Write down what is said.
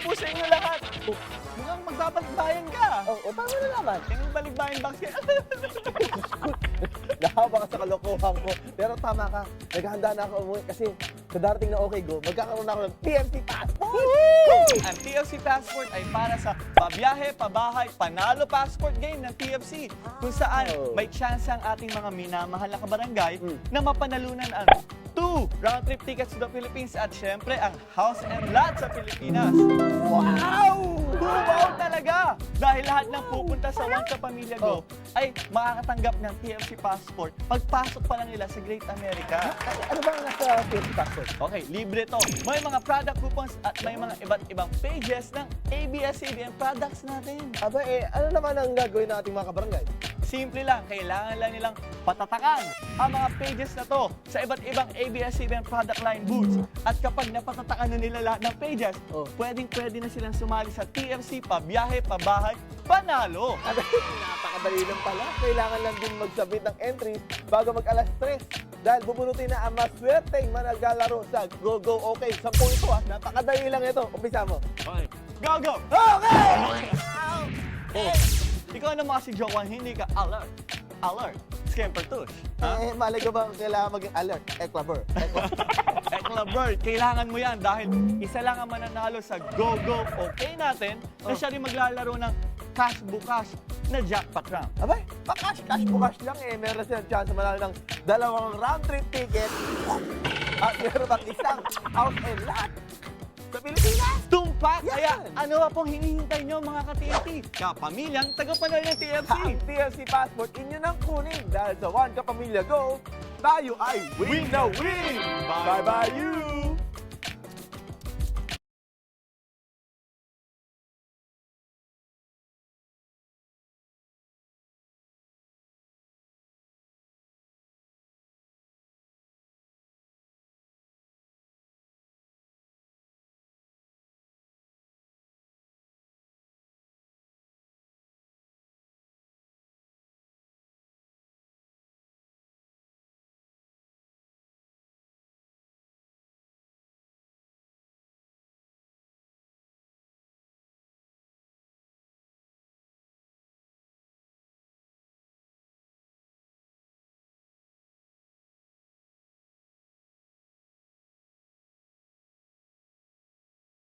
po sa inyo lahat. Mukhang magbabalikbayan ka. Paano na naman? Yung balikbayan box ka. Nahawa ka sa kalokohan ko. Pero tama ka, naghahanda na ako umuwi kasi sa darating na Okay Go, magkakaroon ako ng TFC Passport! Ang TFC Passport ay para sa pabiyahe, pabahay, panalo passport game ng TFC kung saan may chance ang ating mga minamahal na kabarangay na mapanalunan ang 2 round-trip tickets to the Philippines at syempre ang house and lot sa Pilipinas. Wow! Wow talaga! Dahil lahat ng pupunta sa One Ka Pamilya Go ay makakatanggap ng TFC Passport pagpasok pa lang nila sa Great America. Ano ba ang nasa TFC Passport? Okay, libre to. May mga product coupons at may mga iba't ibang pages ng ABS-CBN products natin. Aba ano naman ang gagawin ng ating mga kabarangay? Simple lang, kailangan lang nilang patatakan ang mga pages na to sa iba't ibang ABS-CBN product line booths. At kapag napatatakan na nila lahat ng pages, pwedeng-pwede na silang sumali sa TFC Pabiyahe, Pabahay, Panalo. Napakadali lang pala. Kailangan lang din mag-submit ng entries bago mag-alas 3. Dahil bubunutin na ang maswerteng managlalaro sa Go Go Okay. 10 ito Napakadali lang ito. Umpisa mo. Okay, go, go! Okay! Ikaw naman kasi, Jowan, hindi ka alert. Alert. Scampertush. Malay ko ba kailangan maging alert? Eklaber. Eklabird, kailangan mo yan dahil isa lang ang mananalo sa Go Go Okay natin na siya rin maglalaro ng cash bukas na jackpot round. Abay, cash bukas lang meron silang chance manalo ng 2 round-trip ticket at meron pang isang house and lot sa Pilipinas. Tumpak! Yan! Kaya ano ba pong hinihintay nyo mga ka-TFC? Kapamilyang tagapanal ng TFC. Ang TFC Passport inyo nang kunin dahil sa One Ka Pamilya Go, tayo ay win na win! Bye-bye you!